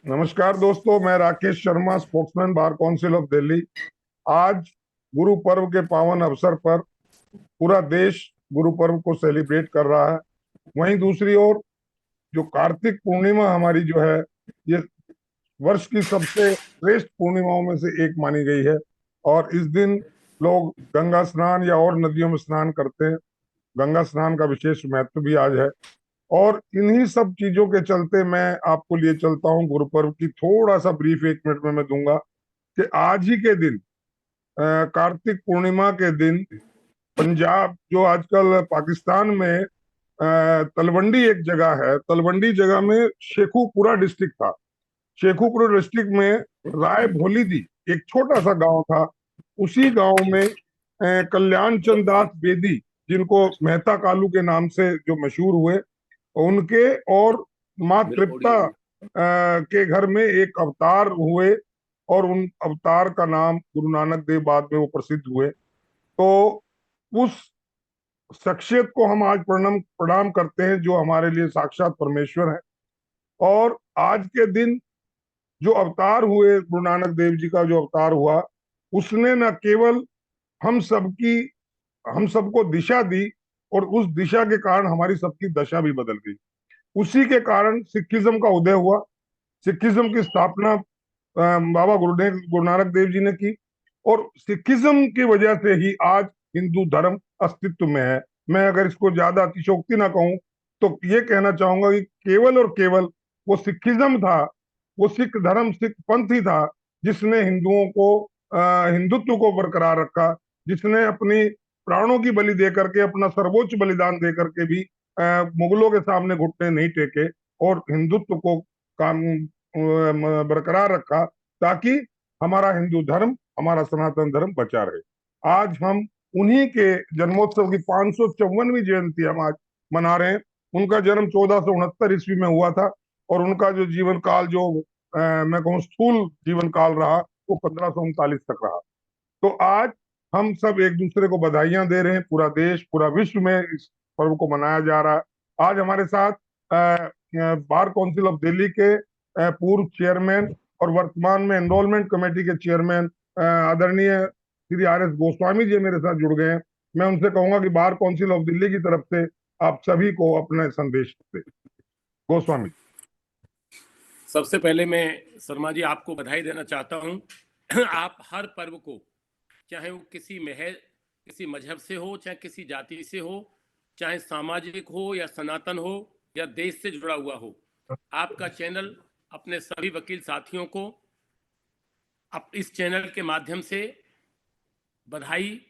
नमस्कार दोस्तों, मैं Rakesh Sharma, spokesman bar council of Delhi. आज गुरु पर्व के पावन अवसर पर पूरा देश गुरु पर्व को सेलिब्रेट कर रहा है। वहीं दूसरी ओर जो कार्तिक पूर्णिमा हमारी जो है, ये वर्ष की सबसे श्रेष्ठ पूर्णिमाओं में से एक मानी गई है। और इस दिन लोग गंगा स्नान या और नदियों में स्नान करते हैं। गंगा स्नान का विशेष महत्व भी आज है। और इन्हीं सब चीजों के चलते मैं आपको लिए चलता हूँ गुरु पर्व की थोड़ा सा ब्रीफ 1 मिनट में मैं दूंगा कि आज ही के दिन, कार्तिक पूर्णिमा के दिन, पंजाब जो आजकल पाकिस्तान में तलवंडी एक जगह है, तलवंडी जगह में शेखुपुरा डिस्ट्रिक्ट था। शेखुपुरा डिस्ट्रिक्ट में राय भोली दी एक छोटा सा गांव था। उसी गांव में कल्याण चंद दास बेदी, जिनको मेहता कालू के नाम से जो मशहूर हुए, उनके और माँ तृप्ता के घर में एक अवतार हुए। और उन अवतार का नाम गुरु नानक देव बाद में वो प्रसिद्ध हुए। तो उस शख्सियत को हम आज प्रणाम प्रणाम करते हैं, जो हमारे लिए साक्षात परमेश्वर है। और आज के दिन जो अवतार हुए, गुरु नानक देव जी का जो अवतार हुआ, उसने न केवल हम सबकी हम सबको दिशा दी, और उस दिशा के कारण हमारी सबकी दशा भी बदल गई। उसी के कारण सिखिज्म का उदय हुआ। सिखिज्म की स्थापना बाबा गुरु नानक देव जी ने की। और सिखिज्म की वजह से ही आज हिंदू धर्म अस्तित्व में है। मैं अगर इसको ज्यादा अतिशोक्ति ना कहूं तो ये कहना चाहूंगा कि केवल और केवल वो सिखिज्म था, वो सिख धर्म, सिख पंथ ही था, जिसने हिंदुओं को, हिंदुत्व को बरकरार रखा। जिसने अपनी प्राणों की बलि दे करके, अपना सर्वोच्च बलिदान दे करके भी मुगलों के सामने घुटने नहीं टेके, और हिंदुत्व को काम बरकरार रखा, ताकि हमारा हिंदू धर्म, हमारा सनातन धर्म बचा रहे। आज हम उन्हीं के जन्मोत्सव की 554वीं जयंती हम आज मना रहे हैं। उनका जन्म 1469 ईस्वी में हुआ था। और उनका जो जीवन काल, जो मैं कहूँ स्थूल जीवन काल रहा, वो 1539 तक रहा। तो आज हम सब एक दूसरे को बधाइयां दे रहे हैं। पूरा देश, पूरा विश्व में इस पर्व को मनाया जा रहा है। आज हमारे साथ बार काउंसिल ऑफ दिल्ली के पूर्व चेयरमैन और वर्तमान में एनरोलमेंट कमेटी के चेयरमैन आदरणीय श्री R S गोस्वामी जी मेरे साथ जुड़ गए हैं। मैं उनसे कहूंगा कि बार काउंसिल ऑफ दिल्ली की तरफ से आप सभी को अपना संदेश दें। गोस्वामी। सबसे पहले मैं शर्मा जी आपको बधाई देना चाहता हूं। आप हर पर्व को, चाहे वो किसी मजहब से हो, चाहे किसी जाति से हो, चाहे सामाजिक हो या सनातन हो या देश से जुड़ा हुआ हो, आपका चैनल अपने सभी वकील साथियों को इस चैनल के माध्यम से बधाई,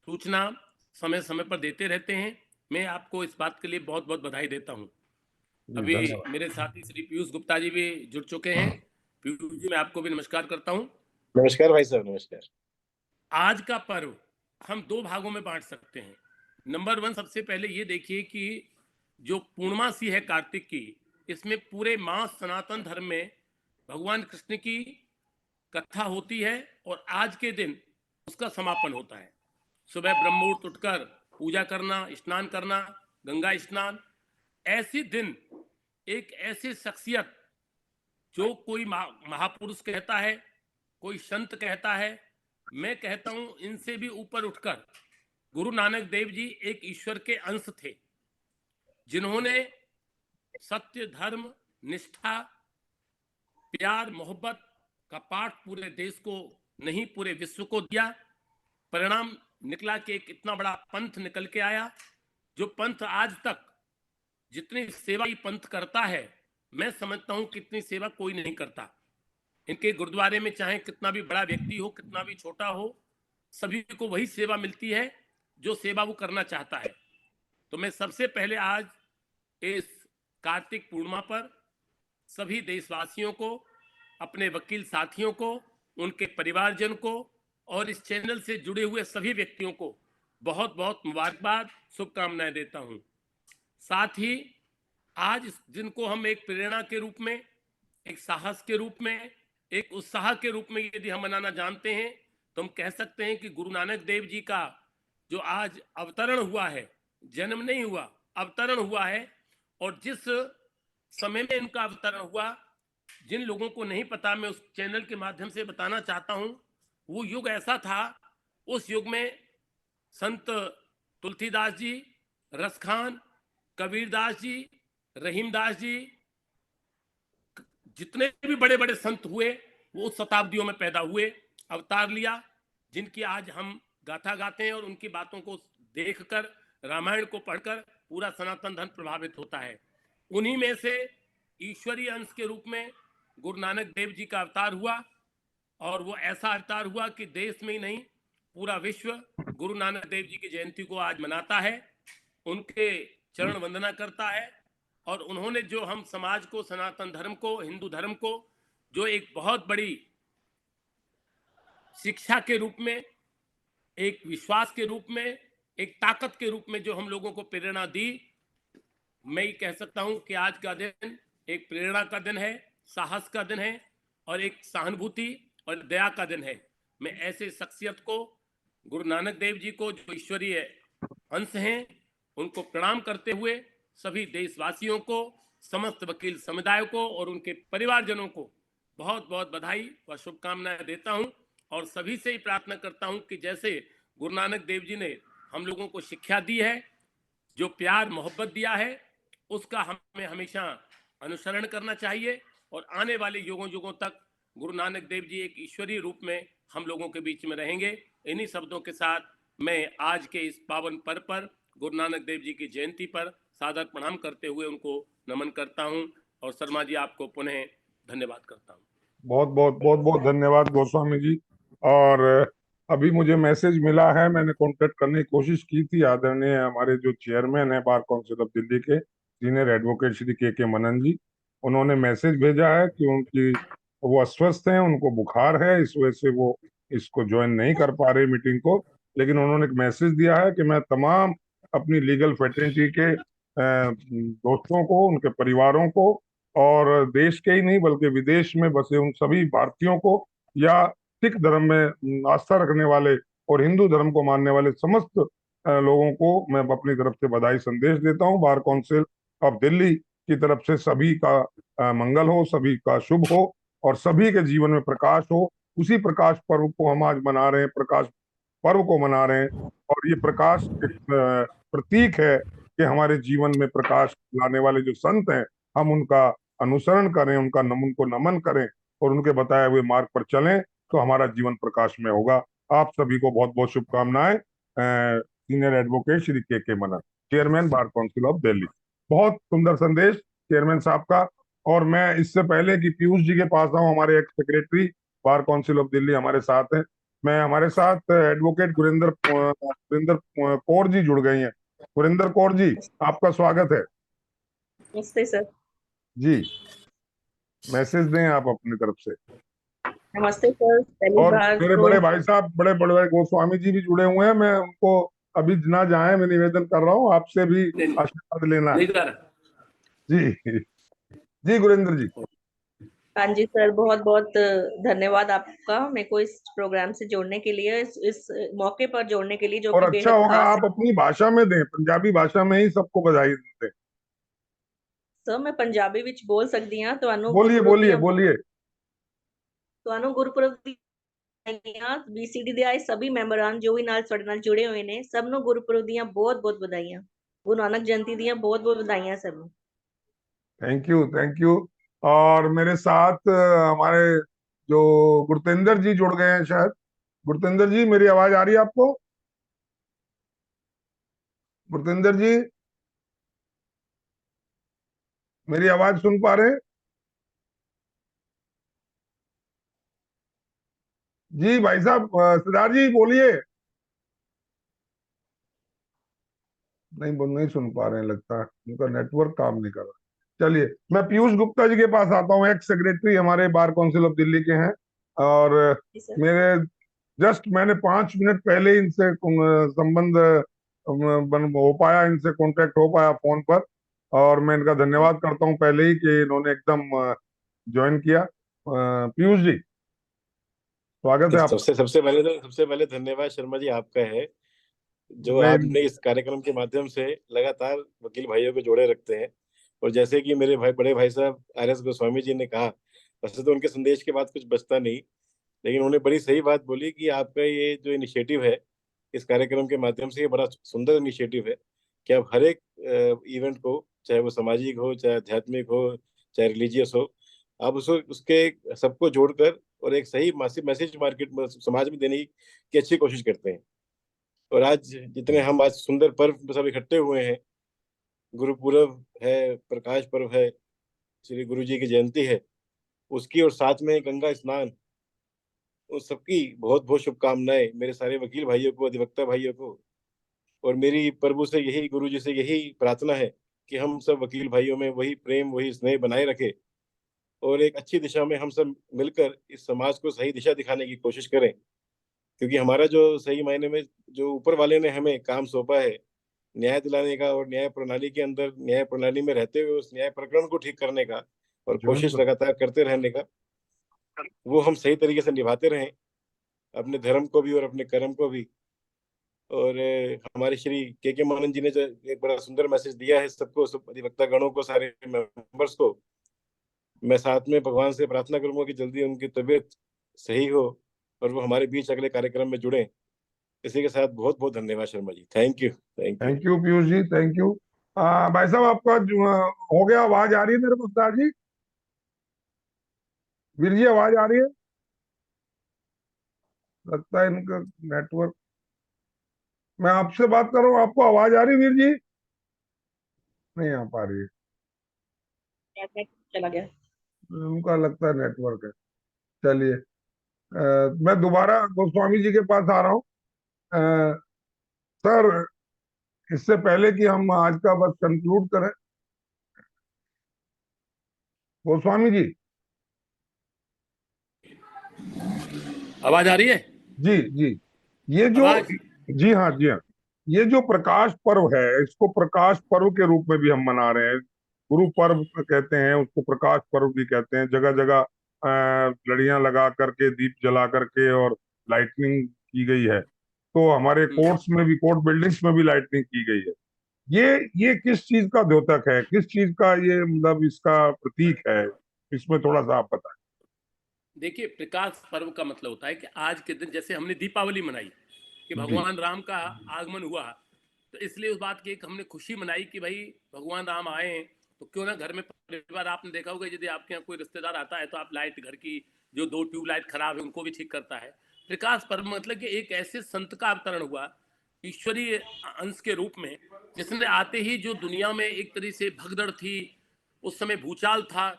सूचना समय समय पर देते रहते हैं। मैं आपको इस बात के लिए बहुत बहुत बधाई देता हूं। अभी मेरे साथी श्री पीयूष गुप्ता जी भी जुड़ चुके हैं। पीयूष जी, मैं आपको भी नमस्कार करता हूं। नमस्कार भाई साहब, नमस्कार। आज का पर्व हम दो भागों में बांट सकते हैं। नंबर 1, सबसे पहले ये देखिए कि जो पूर्णमासी है कार्तिक की, इसमें पूरे मास सनातन धर्म में भगवान कृष्ण की कथा होती है और आज के दिन उसका समापन होता है। सुबह ब्रह्ममुहूर्त उठकर पूजा करना, स्नान करना, गंगा स्नान। ऐसे दिन एक ऐसी शख्सियत जो कोई महापुरुष कहता है, कोई संत कहता है, मैं कहता हूं इनसे भी ऊपर उठकर गुरु नानक देव जी एक ईश्वर के अंश थे, जिन्होंने सत्य, धर्म, निष्ठा, प्यार, मोहब्बत का पाठ पूरे देश को नहीं पूरे विश्व को दिया। परिणाम निकला कि एक इतना बड़ा पंथ निकल के आया, जो पंथ आज तक जितनी सेवा ये पंथ करता है, मैं समझता हूं कि इतनी सेवा कोई नहीं करता। इनके गुरुद्वारे में चाहे कितना भी बड़ा व्यक्ति हो, कितना भी छोटा हो, सभी को वही सेवा मिलती है जो सेवा वो करना चाहता है। तो मैं सबसे पहले आज इस कार्तिक पूर्णिमा पर सभी देशवासियों को, अपने वकील साथियों को, उनके परिवारजन को और इस चैनल से जुड़े हुए सभी व्यक्तियों को बहुत बहुत मुबारकबाद, शुभकामनाएं देता हूं। साथ ही आज इस दिन को हम एक प्रेरणा के रूप में, एक साहस के रूप में, एक उत्साह के रूप में यदि हम मनाना जानते हैं, तो हम कह सकते हैं कि गुरु नानक देव जी का जो आज अवतरण हुआ है, जन्म नहीं हुआ, अवतरण हुआ है। और जिस समय में इनका अवतरण हुआ, जिन लोगों को नहीं पता, मैं उस चैनल के माध्यम से बताना चाहता हूं। वो युग ऐसा था, उस युग में संत तुलसीदास जी, रसखान, कबीरदास जी, रहीमदास जी, जितने भी बड़े बड़े संत हुए वो उस शताब्दियों में पैदा हुए, अवतार लिया, जिनकी आज हम गाथा गाते हैं और उनकी बातों को देखकर, रामायण को पढ़कर पूरा सनातन धर्म प्रभावित होता है। उन्हीं में से ईश्वरीय अंश के रूप में गुरु नानक देव जी का अवतार हुआ, और वो ऐसा अवतार हुआ कि देश में ही नहीं, पूरा विश्व गुरु नानक देव जी की जयंती को आज मनाता है, उनके चरण वंदना करता है। और उन्होंने जो हम समाज को, सनातन धर्म को, हिंदू धर्म को जो एक बहुत बड़ी शिक्षा के रूप में, एक विश्वास के रूप में, एक ताकत के रूप में जो हम लोगों को प्रेरणा दी, मैं ये कह सकता हूं कि आज का दिन एक प्रेरणा का दिन है, साहस का दिन है, और एक सहानुभूति और दया का दिन है। मैं ऐसे शख्सियत को, गुरु नानक देव जी को जो ईश्वरीय अंश हैं, उनको प्रणाम करते हुए सभी देशवासियों को, समस्त वकील समुदाय को और उनके परिवारजनों को बहुत बहुत बधाई व शुभकामनाएं देता हूं। और सभी से ही प्रार्थना करता हूं कि जैसे गुरु नानक देव जी ने हम लोगों को शिक्षा दी है, जो प्यार मोहब्बत दिया है, उसका हमें हमेशा अनुसरण करना चाहिए, और आने वाले युगों युगों तक गुरु नानक देव जी एक ईश्वरीय रूप में हम लोगों के बीच में रहेंगे। इन्हीं शब्दों के साथ मैं आज के इस पावन पर्व पर गुरु नानक देव जी की जयंती पर सादर प्रणाम करते हुए उनको नमन करता हूं, और शर्मा जी आपको पुनः धन्यवाद करता हूं। बहुत बहुत बहुत बहुत धन्यवाद गोस्वामी जी। और अभी मुझे मैसेज मिला है, मैंने कांटेक्ट करने की कोशिश की थी, आदरणीय हमारे जो चेयरमैन है बार काउंसिल ऑफ दिल्ली के सीनियर एडवोकेट श्री के मनन जी, उन्होंने मैसेज भेजा है कि उनकी वो अस्वस्थ हैं, उनको बुखार है, इस वजह से वो इसको ज्वाइन नहीं कर पा रहे मीटिंग को। लेकिन उन्होंने एक मैसेज दिया है कि मैं तमाम अपनी लीगल फ्रेटर्निटी के दोस्तों को, उनके परिवारों को, और देश के ही नहीं बल्कि विदेश में बसे उन सभी भारतीयों को, या सिख धर्म में आस्था रखने वाले और हिंदू धर्म को मानने वाले समस्त लोगों को मैं अपनी तरफ से बधाई संदेश देता हूं। बार काउंसिल ऑफ दिल्ली की तरफ से सभी का मंगल हो, सभी का शुभ हो, और सभी के जीवन में प्रकाश हो। उसी प्रकाश पर्व को हम आज मना रहे हैं, प्रकाश पर्व को मना रहे हैं, और ये प्रकाश एक प्रतीक है कि हमारे जीवन में प्रकाश लाने वाले जो संत हैं, हम उनका अनुसरण करें, उनको नमन करें, और उनके बताए हुए मार्ग पर चलें, तो हमारा जीवन प्रकाश में होगा। आप सभी को बहुत बहुत शुभकामनाएं। Senior advocate Shri K Manan, chairman bar council of Delhi. बहुत सुंदर संदेश चेयरमैन साहब का। और मैं इससे पहले कि पीयूष जी के पास आऊं, हमारे x secretary bar council of Delhi हमारे साथ हैं, मैं हमारे साथ एडवोकेट गुरिंदर कौर जी जुड़ गई हैं। गुरिंदर कौर जी, आपका स्वागत है। नमस्ते सर। जी, मैसेज दें आप अपनी तरफ से। नमस्ते सर, पहली और बार मेरे तो बड़े भाई साहब, बड़े बड़े भाई गोस्वामी जी भी जुड़े हुए हैं, मैं उनको अभी ना जाए, मैं निवेदन कर रहा हूँ, आपसे भी आशीर्वाद लेना है। जी जी गुरिंदर जी। हाँ जी सर, बहुत बहुत धन्यवाद आपका मेरे को इस प्रोग्राम से जोड़ने के लिए, इस मौके पर जोड़ने के लिए, जो और कि अच्छा बेहद होगा खास आप अपनी भाषा में दें, पंजाबी भाषा में ही सबको बधाई दें। सर मैं पंजाबी विच बोल सकदी हां। ਤੁਹਾਨੂੰ बोलिए बोलिए बोलिए। ਤੁਹਾਨੂੰ ਗੁਰਪੁਰਬ ਦੀਆਂ BCD ਦੇ ਆਏ सभी ਮੈਂਬਰਾਂ ਜੋ ਵੀ ਨਾਲ ਸਾਡੇ ਨਾਲ ਜੁੜੇ ਹੋਏ ਨੇ, ਸਭ ਨੂੰ ਗੁਰਪੁਰਬ ਦੀਆਂ ਬਹੁਤ ਬਹੁਤ ਵਧਾਈਆਂ। ਗੁਰੂ ਨਾਨਕ ਜयंती ਦੀਆਂ ਬਹੁਤ ਬਹੁਤ ਵਧਾਈਆਂ ਸਭ ਨੂੰ। Thank you thank you. और मेरे साथ हमारे जो गुरतेंद्र जी जुड़ गए हैं शायद। गुरतेंद्र जी, मेरी आवाज आ रही है आपको? गुरतेंद्र जी, मेरी आवाज सुन पा रहे हैं? जी भाई साहब, सरदार जी बोलिए। नहीं सुन पा रहे हैं, लगता है उनका नेटवर्क काम नहीं कर रहा। चलिए, मैं पीयूष गुप्ता जी के पास आता हूँ, एक्स सेक्रेटरी हमारे बार काउंसिल ऑफ दिल्ली के हैं। और जी सर। मेरे जस्ट मैंने 5 मिनट पहले इनसे संबंध हो पाया, इनसे कांटेक्ट हो पाया फोन पर, और मैं इनका धन्यवाद करता हूं पहले ही कि इन्होंने एकदम ज्वाइन किया। पीयूष जी, स्वागत है आपका। सबसे पहले धन्यवाद शर्मा जी आपका है, जो नहीं, आपने इस कार्यक्रम के माध्यम से लगातार वकील भाइयों को जोड़े रखते हैं। और जैसे कि मेरे बड़े भाई साहब RS गोस्वामी जी ने कहा वैसे तो उनके संदेश के बाद कुछ बचता नहीं, लेकिन उन्होंने बड़ी सही बात बोली कि आपका ये जो इनिशिएटिव है इस कार्यक्रम के माध्यम से, ये बड़ा सुंदर इनिशिएटिव है कि आप हर एक इवेंट को, चाहे वो सामाजिक हो, चाहे आध्यात्मिक हो, चाहे रिलीजियस हो, आप उसको उसके सबको जोड़कर और एक सही मैसेज मार्केट में, समाज में देने की अच्छी कोशिश करते हैं। और आज जितने हम आज सुंदर पर्व सब इकट्ठे हुए हैं, गुरु पूरब है, प्रकाश पर्व है, श्री गुरु जी की जयंती है उसकी, और साथ में गंगा स्नान, उन सबकी बहुत बहुत शुभकामनाएं मेरे सारे वकील भाइयों को, अधिवक्ता भाइयों को। और मेरी प्रभु से यही, गुरु जी से यही प्रार्थना है कि हम सब वकील भाइयों में वही प्रेम, वही स्नेह बनाए रखें और एक अच्छी दिशा में हम सब मिलकर इस समाज को सही दिशा दिखाने की कोशिश करें। क्योंकि हमारा जो सही मायने में जो ऊपर वाले ने हमें काम सौंपा है न्याय दिलाने का, और न्याय प्रणाली के अंदर, न्याय प्रणाली में रहते हुए उस न्याय प्रकरण को ठीक करने का और कोशिश जयंत, लगातार करते रहने का, वो हम सही तरीके से निभाते रहें, अपने धर्म को भी और अपने कर्म को भी। और हमारे श्री के मानन जी ने जो एक बड़ा सुंदर मैसेज दिया है सबको, सब अधिवक्ता गणों को, सारे मेंबर्स को, मैं साथ में भगवान से प्रार्थना करूंगा कि जल्दी उनकी तबीयत सही हो और वो हमारे बीच अगले कार्यक्रम में जुड़े। इसी के साथ बहुत बहुत धन्यवाद Sharma ji, thank you, thank you. Thank you Piyush ji, thank you. भाई साहब, आपका हो गया? आवाज आ रही है मेरे पास सर जी? वीर जी, आवाज आ रही है? लगता है इनका नेटवर्क। मैं आपसे बात कर रहा हूँ, आपको आवाज आ रही है वीर जी? नहीं आ पा रही है। चला गया। उनका लगता है नेटवर्क है। चलिए, मैं दोबारा गोस्वामी जी के पास आ रहा हूँ। सर, इससे पहले कि हम आज का बस कंक्लूड करें, गोस्वामी जी। आवाज आ रही है? जी जी। ये जो, आवाज। जी हाँ, जी हाँ, ये जो प्रकाश पर्व है, इसको प्रकाश पर्व के रूप में भी हम मना रहे हैं। गुरु पर्व कहते हैं उसको, प्रकाश पर्व भी कहते हैं। जगह जगह लड़ियां लगा करके, दीप जला करके और लाइटनिंग की गई है। तो हमारे कोर्ट्स में भी, कोर्ट बिल्डिंग्स में भी लाइटनिंग की गई है। ये किस चीज का द्योतक है, किस चीज का ये मतलब इसका प्रतीक है? इसमें थोड़ा सा आप बताएं। देखिए, प्रकाश पर्व का मतलब होता है कि आज के दिन, जैसे हमने दीपावली मनाई कि जी भगवान राम का आगमन हुआ, तो इसलिए उस बात की एक हमने खुशी मनाई कि भाई भगवान राम आए हैं। तो क्यों ना घर में परिवार, आपने देखा होगा यदि आपके यहाँ कोई रिश्तेदार आता है तो आप लाइट, घर की जो 2 ट्यूबलाइट खराब है उनको भी ठीक करता है। प्रकाश पर्व मतलब कि एक ऐसे संत का अवतरण हुआ ईश्वरीय अंश के रूप में, जिसने आते ही जो दुनिया में एक तरह से भगदड़ थी, उस समय भूचाल था।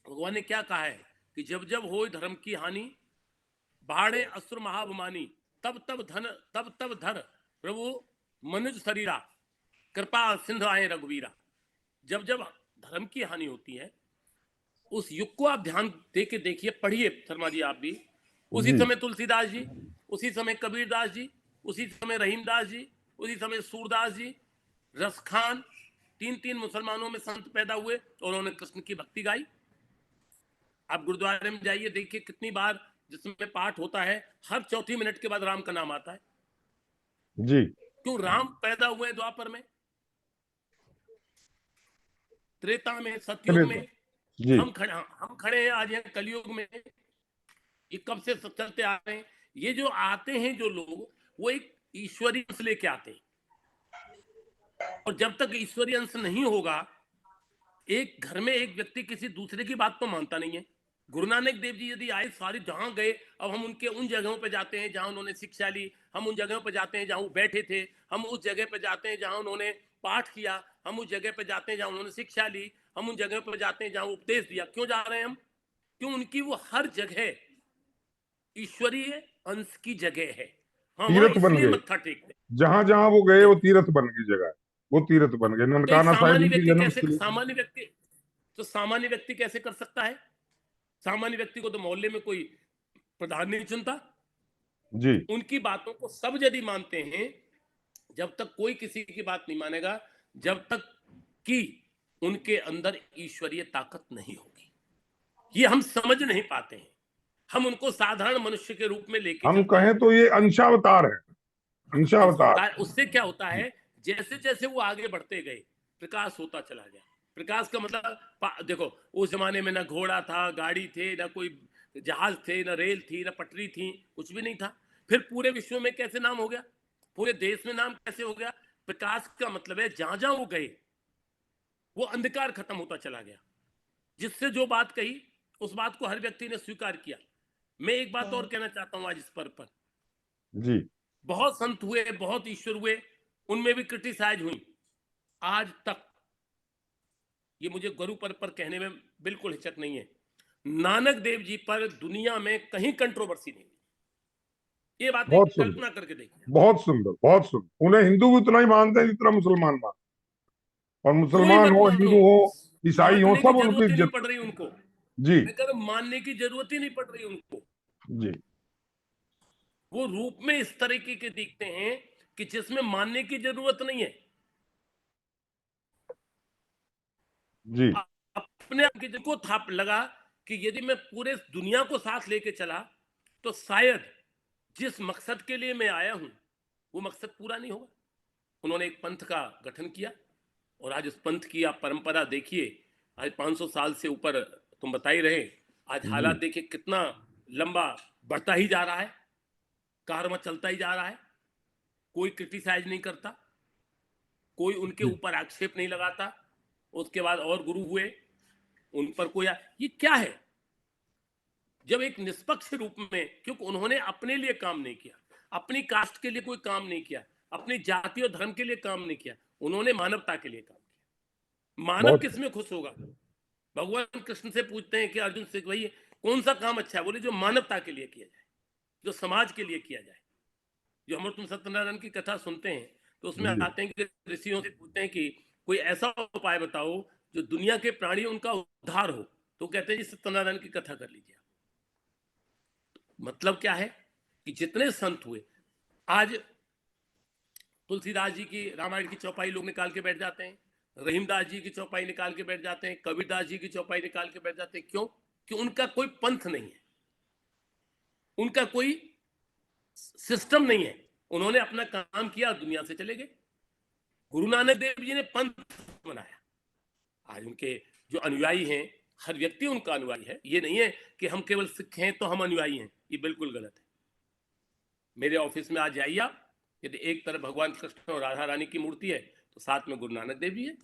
भगवान ने क्या कहा है कि जब जब हो धर्म की हानि, बाढ़े असुर महाभिमानी, तब तब धन, तब तब धर प्रभु मनुज शरीरा, कृपा सिंधु आए रघुवीरा। जब जब धर्म की हानि होती है, उस युग को आप ध्यान दे के देखिए, पढ़िए शर्मा जी आप भी। उसी जी। समय तुलसीदास जी, उसी समय कबीरदास जी, उसी समय रहीमदास जी, उसी समय सूरदास जी, रसखान, 3 मुसलमानों में संत पैदा हुए और उन्होंने कृष्ण की भक्ति गाई। आप गुरुद्वारे में जाइए, देखिए कितनी बार जिसमें पाठ होता है, हर चौथी मिनट के बाद राम का नाम आता है। जी। क्यों? राम पैदा हुए द्वापर में, त्रेता में, सतयुग चलिए में। तो, जी। हम खड़े हैं आज यहाँ कलयुग में। ये कब से सब चलते आ रहे हैं। ये जो आते हैं जो लोग, वो एक ईश्वरीय अंश लेके आते हैं, और जब तक ईश्वरीय अंश नहीं होगा, एक घर में एक व्यक्ति किसी दूसरे की बात तो मानता नहीं है। गुरु नानक देव जी यदि आए, सारी जहां गए, अब हम उनके उन जगहों पे जाते हैं जहां उन्होंने शिक्षा ली, हम उन जगहों पे जाते हैं जहां वो बैठे थे, हम उस जगह पे जाते हैं जहां उन्होंने पाठ किया, हम उस जगह पे जाते हैं जहां उन्होंने शिक्षा ली, हम उन जगहों पे जाते हैं जहां उपदेश दिया। क्यों जा रहे हैं हम? क्यों? उनकी वो हर जगह ईश्वरीय अंश की जगह है। हाँ, वहां तीर्थ बन इसलिए गए। मत्था टेकते जहां जहां वो गए, वो तीर्थ बन गई जगह है। वो तीर्थ बन गए। तो एक ननकाना साहिब सामान्य उनकी व्यक्ति कैसे, जन्मस्थली। सामान्य व्यक्ति कैसे कर सकता है? सामान्य व्यक्ति को तो मोहल्ले में कोई प्रधान नहीं चुनता। जी। उनकी बातों को सब यदि मानते हैं, जब तक कोई किसी की बात नहीं मानेगा, जब तक कि उनके अंदर ईश्वरीय ताकत नहीं होगी। ये हम समझ नहीं पाते हैं। हम उनको साधारण मनुष्य के रूप में लेके हम चलते हैं। कहें तो ये अंशावतार है, अंशावतार। अंशावतार। उससे क्या होता है, जैसे जैसे वो आगे बढ़ते गए, प्रकाश होता चला गया, प्रकाश का मतलब देखो, उस जमाने में ना घोड़ा था, गाड़ी थे, ना कोई जहाज थे, ना रेल थी, ना पटरी थी, कुछ भी नहीं था। फिर पूरे विश्व में कैसे नाम हो गया, पूरे देश में नाम कैसे हो गया? प्रकाश का मतलब है जहां जहां वो गए वो अंधकार खत्म होता चला गया। जिससे जो बात कही उस बात को हर व्यक्ति ने स्वीकार किया। मैं एक बात और कहना चाहता हूं आज इस पर जी बहुत संत हुए, बहुत ईश्वर हुए, उनमें भी क्रिटिसाइज हुई। आज तक ये मुझे गुरु पर कहने में बिल्कुल हिचक नहीं है, नानक देव जी पर दुनिया में कहीं कंट्रोवर्सी नहीं। ये बात एक बहुत सुंदर, कल्पना करके देखिए, बहुत सुंदर, बहुत सुंदर। उन्हें हिंदू भी उतना ही मानते हैं जितना मुसलमान मानते हैं। और कोई मुसलमान मत हो, मानो, हिंदू हो, ईसाई हो, मानने की सब उनकी जरूरत ही नहीं इज्जत पड़ रही करते उनको। हैं। जी मैं कह रहा हूं, मानने की जरूरत ही नहीं पड़ रही उनको। जी वो रूप में इस तरीके के दिखते हैं कि जिसमें मानने की जरूरत नहीं है। जी अपने आप की को थाप लगा कि यदि मैं पूरे दुनिया को साथ लेके चला तो शायद जिस मकसद के लिए मैं आया हूं वो मकसद पूरा नहीं होगा। उन्होंने एक पंथ का गठन किया और आज उस पंथ की आप परंपरा देखिए, आज 500 साल से ऊपर तुम बता ही रहे, आज जी हालात देखिए कितना लंबा बढ़ता ही जा रहा है, कारवां चलता ही जा रहा है, कोई क्रिटिसाइज नहीं करता, कोई उनके जी ऊपर आक्षेप नहीं लगाता। उसके बाद और गुरु हुए, उन पर कोई ये क्या है? जब एक निष्पक्ष रूप में, क्योंकि उन्होंने अपने लिए काम नहीं किया, अपनी कास्ट के लिए कोई काम नहीं किया, अपनी जाति और धर्म के लिए काम नहीं किया, उन्होंने मानवता के लिए काम किया। मानव बहुत किस में खुश होगा? भगवान कृष्ण से पूछते हैं कि अर्जुन से, भाई कौन सा काम अच्छा है? बोले जो मानवता के लिए किया जाए, जो समाज के लिए किया जाए। जो हम तुम सत्यनारायण की कथा सुनते हैं तो उसमें जी आते हैं कि ऋषियों से पूछते हैं कि कोई ऐसा उपाय बताओ जो दुनिया के प्राणी उनका उद्धार हो, तो कहते हैं जी सत्यनारायण की कथा कर लीजिए। मतलब क्या है कि जितने संत हुए, आज तुलसीदास जी की रामायण की चौपाई लोग निकाल के बैठ जाते हैं, रहीमदास जी की चौपाई निकाल के बैठ जाते हैं, कबीरदास जी की चौपाई निकाल के बैठ जाते हैं। क्यों? कि उनका कोई पंथ नहीं है, उनका कोई सिस्टम नहीं है। उन्होंने अपना काम किया, दुनिया से चले गए। गुरु नानक देव जी ने पंथ बनाया। आज उनके जो अनुयायी हैं, हर व्यक्ति उनका अनुयायी है। ये नहीं है कि हम केवल सिख हैं तो हम अनुयायी हैं, ये बिल्कुल गलत है। मेरे ऑफिस में आज जाइए आप, यदि एक तरफ भगवान कृष्ण और राधा रानी की मूर्ति है तो साथ में गुरु नानक देव जी है।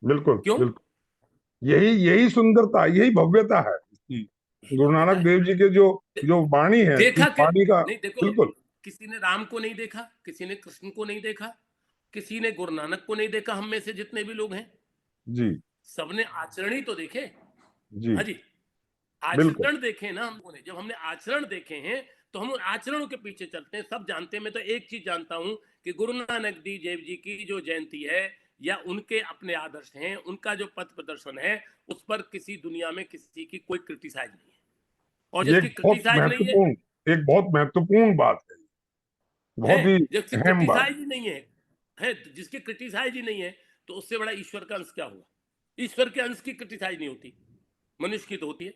बिल्कुल क्यों? बिल्कुल। यही यही सुंदरता, यही भव्यता है इसकी। यही गुरु भव्यता नानक है। देव जी के जो जो वाणी है, इस देखा कि वाणी का नहीं, देखो, बिल्कुल। किसी ने राम को नहीं देखा, किसी ने कृष्ण को नहीं देखा, किसी ने गुरु नानक को नहीं देखा। हम में से जितने भी लोग हैं जी सबने आचरण ही तो देखे। जी हाँ जी, बिल्कुल आचरण देखे ना हम लोगों ने। जब हमने आचरण देखे हैं तो हम उन आचरणों के पीछे चलते हैं। सब जानते हैं। मैं तो एक चीज जानता हूं कि गुरु नानक देव जी की जो जयंती है या उनके अपने आदर्श हैं, उनका जो पथ प्रदर्शन है, उस पर किसी दुनिया में किसी की कोई क्रिटिसाइज नहीं है। और ये जिसकी क्रिटिसाइज नहीं है, एक बहुत महत्वपूर्ण बात है बहुत ही जिसकी अहम बात। क्रिटिसाइज ही नहीं है जिसकी क्रिटिसाइज ही नहीं है, तो उससे बड़ा ईश्वर का अंश क्या हुआ? ईश्वर के अंश की क्रिटिसाइज नहीं होती, मनुष्य की तो होती है।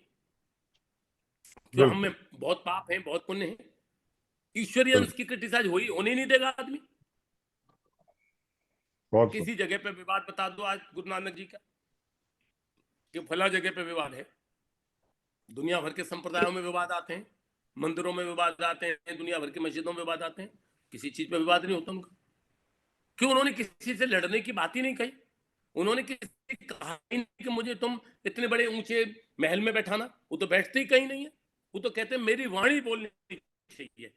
क्यों? हम में बिल्कुल बहुत पाप है, बहुत पुण्य है। ईश्वरीय अंश बिल्कुल की क्रिटिसाइज होने नहीं देगा आदमी। बहुत सुंदर। किसी जगह पे विवाद बता दो आज गुरु नानक जी का, कि फला जगह पे विवाद है। दुनिया भर के संप्रदायों में विवाद आते हैं, मंदिरों में विवाद आते हैं, दुनिया भर की मस्जिदों में विवाद आते हैं, किसी चीज पे विवाद नहीं होता उनका। क्यों? उन्होंने किसी से लड़ने की बात ही नहीं कही। उन्होंने किसी से कहा ही नहीं कि मुझे तुम इतने बड़े ऊंचे महल में बैठाना। वो तो बैठते ही कहीं नहीं है। वो तो कहते हैं मेरी वाणी बोलनी चाहिए।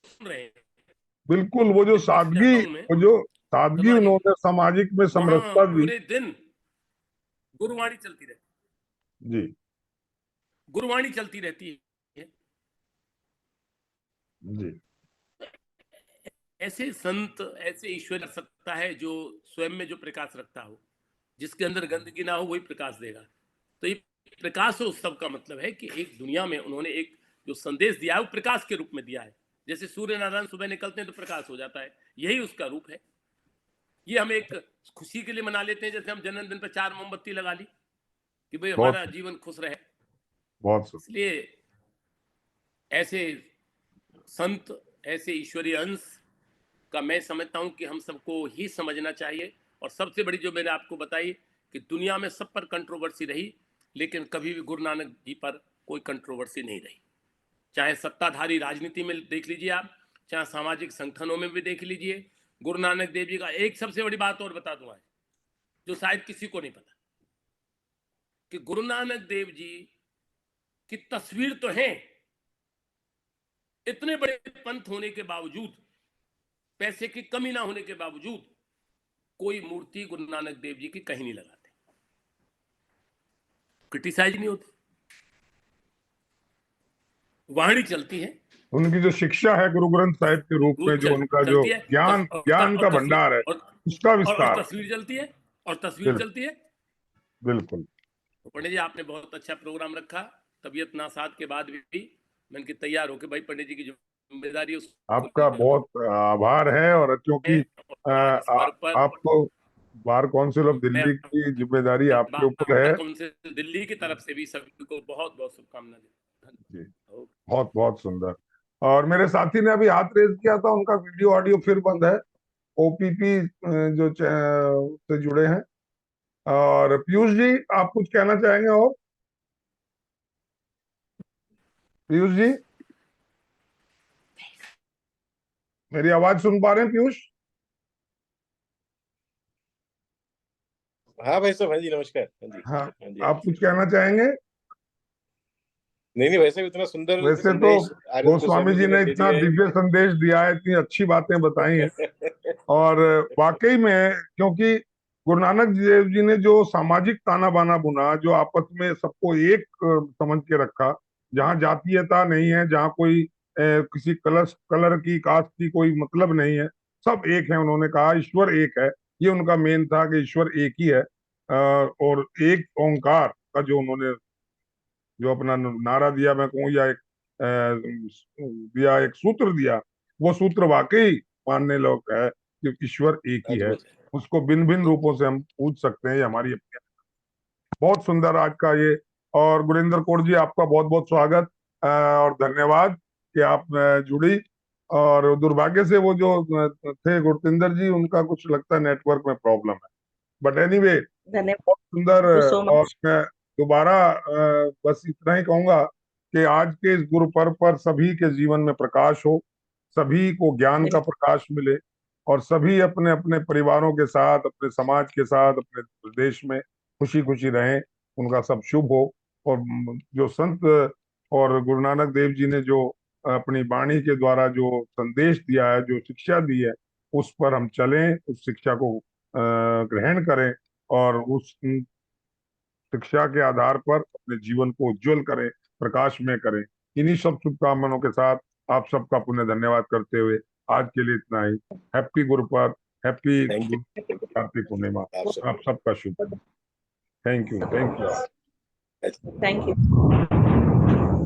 सुन रहे हैं? बिल्कुल वो जो दिल्ली से सादगी, जाता हूं मैं, वो जो सादगी समाज में, उन्होंने सामाजिक में वहां समरसता दी। पूरे दिन गुरुवाणी चलती रहती जी गुरुवाणी चलती रहती है। जी ऐसे संत, ऐसे ईश्वर कर सकता है जो स्वयं में जो प्रकाश रखता हो, जिसके अंदर गंदगी ना हो, वही प्रकाश देगा। तो ये प्रकाश उत्सव का मतलब है कि एक दुनिया में उन्होंने एक जो संदेश दिया है वो प्रकाश के रूप में दिया है। जैसे सूर्य नारायण सुबह निकलते हैं तो प्रकाश हो जाता है, यही उसका रूप है। ये हम एक खुशी के लिए मना लेते हैं, जैसे हम जन्मदिन पर 4 मोमबत्ती लगा ली कि भाई बहुत हमारा जीवन खुश रहे। बहुत सुंदर। इसलिए ऐसे संत, ऐसे ईश्वरीय अंश का मैं समझता हूं कि हम सबको ही समझना चाहिए। और सबसे बड़ी जो मैंने आपको बताई कि दुनिया में सब पर कंट्रोवर्सी रही, लेकिन कभी भी गुरु नानक जी पर कोई कंट्रोवर्सी नहीं रही। चाहे सत्ताधारी राजनीति में देख लीजिए आप, चाहे सामाजिक संगठनों में भी देख लीजिए। गुरु नानक देव जी का एक सबसे बड़ी बात और बता दूं आज, जो शायद किसी को नहीं पता, कि गुरु नानक देव जी की तस्वीर तो है, इतने बड़े पंथ होने के बावजूद, पैसे की कमी ना होने के बावजूद, कोई मूर्ति गुरु नानक देव जी की कहीं नहीं लगाते, क्रिटिसाइज नहीं होती, वाणी चलती है, उनकी जो शिक्षा है गुरु ग्रंथ साहिब के रूप में, जो उनका जो चलती है, ज्ञान ज्ञान का भंडार है, उसका और विस्तार। तस्वीर चलती है, और तस्वीर चलती है। बिल्कुल। तो पंडित जी आपने बहुत अच्छा प्रोग्राम रखा, तबीयत नासाज के बाद भी मैं इनकी तैयार होकर भाई पंडित जी की जिम्मेदारी है आपका बहुत आभार है, और क्योंकि आज इस पर्व पर आपको बार काउंसिल ऑफ दिल्ली की जिम्मेदारी आपके ऊपर है। काउंसिल दिल्ली की तरफ से भी सभी को बहुत बहुत शुभकामनाएं जी, बहुत बहुत सुंदर। और मेरे साथी ने अभी हाथ रेज किया था, उनका वीडियो ऑडियो फिर बंद है, ओपीपी जो से जुड़े हैं। और पीयूष जी, आप कुछ कहना चाहेंगे? और पीयूष जी, मेरी आवाज सुन पा रहे हैं पीयूष? हाँ भाई साहब, हाँ जी, नमस्कार। हाँ जी, हाँ, हाँ जी, आप कुछ कहना चाहेंगे? नहीं नहीं, वैसे भी इतना सुंदर वैसे तो संदेश आर.एस. गोस्वामी जी ने दे इतना दिया दिव्य संदेश दिया है, इतनी अच्छी बातें बताई हैं, है। और वाकई में, क्योंकि गुरु नानक देव जी ने जो सामाजिक ताना बाना बुना, जो आपस में सबको एक समझ के रखा, जहाँ जातीयता नहीं है, जहाँ कोई किसी कलर की, कास्ट की कोई मतलब नहीं है, सब एक है। उन्होंने कहा ईश्वर एक है, ये उनका मेन था कि ईश्वर एक ही है। और एक ओंकार का जो उन्होंने जो अपना नारा दिया, मैं कहूँ, या एक दिया, एक सूत्र दिया, वो सूत्र वाकई मानने लायक है कि ईश्वर एक ही है। अद्भुत है। उसको भिन्न भिन्न रूपों से हम पूछ सकते हैं, ये हमारी अपनी। बहुत सुंदर आज का ये। और गुरिंदर कौर जी, आपका बहुत बहुत स्वागत और धन्यवाद कि आप जुड़ी। और दुर्भाग्य से वो जो थे गुरतिंदर जी, उनका कुछ लगता है नेटवर्क में प्रॉब्लम है, बट एनीवे धन्यवाद। बहुत सुंदर। सो और मच। मैं दोबारा बस इतना ही कहूंगा कि आज के इस गुरु पर्व पर सभी के जीवन में प्रकाश हो, सभी को ज्ञान का प्रकाश मिले, और सभी अपने अपने परिवारों के साथ, अपने समाज के साथ, अपने देश में खुशी खुशी रहें, उनका सब शुभ हो। और जो संत और गुरु नानक देव जी ने जो अपनी वाणी के द्वारा जो संदेश दिया है, जो शिक्षा दी है, उस पर हम चलें, उस शिक्षा को ग्रहण करें, और उस शिक्षा के आधार पर अपने जीवन को उज्जवल करें, प्रकाशमय करें। इन्हीं सब शुभकामनाओं के साथ आप सबका पुनः धन्यवाद करते हुए आज के लिए इतना ही। Happy Guru Parv, happy thank you Kartik Purnima, आप सब। आप सबका शुभ। Thank you, thank you. Thank you.